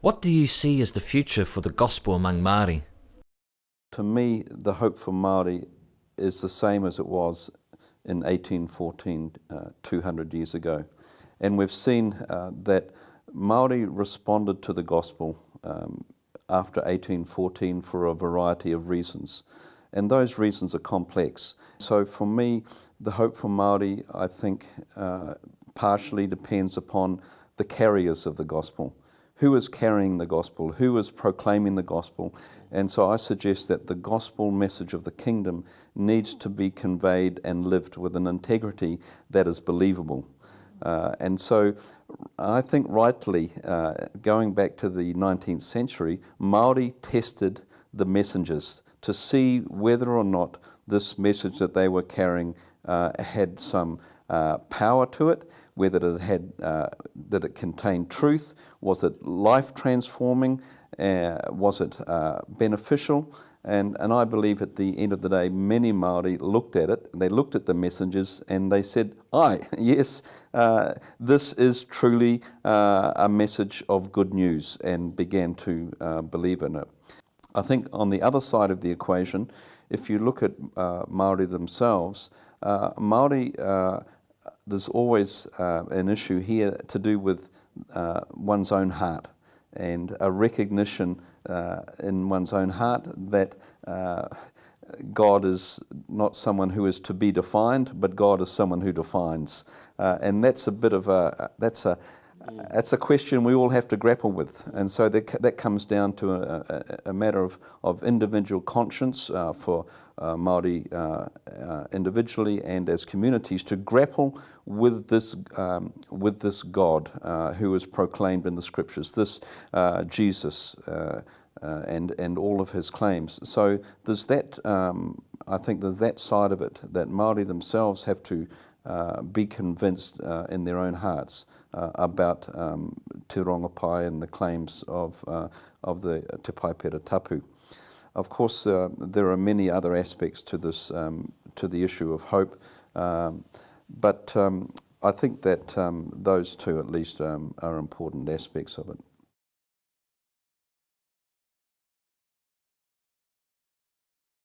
What do you see as the future for the gospel among Māori? To me, the hope for Māori is the same as it was in 1814, 200 years ago. And we've seen that Māori responded to the gospel after 1814 for a variety of reasons. And those reasons are complex. So for me, the hope for Māori, I think, partially depends upon the carriers of the gospel. Who is carrying the gospel? Who is proclaiming the gospel? And so I suggest that the gospel message of the kingdom needs to be conveyed and lived with an integrity that is believable. And so I think rightly, going back to the 19th century, Māori tested the messengers to see whether or not this message that they were carrying had some power to it, whether it had that it contained truth, was it life transforming, was it beneficial, and I believe at the end of the day many Māori looked at it, they looked at the messengers and they said, aye, yes, this is truly a message of good news, and began to believe in it. I think on the other side of the equation, if you look at Māori themselves, Māori, there's always an issue here to do with one's own heart, and a recognition in one's own heart that God is not someone who is to be defined, but God is someone who defines. And that's a bit of that's a question we all have to grapple with, and so that comes down to a matter of individual conscience for Māori individually and as communities to grapple with this God who is proclaimed in the scriptures, this Jesus and all of his claims. So there's that. I think there's that side of it that Māori themselves have to be convinced in their own hearts about Te Rongopai and the claims of the Te Paipera Tapu. Of course, there are many other aspects to this, to the issue of hope, but I think that those two at least are important aspects of it.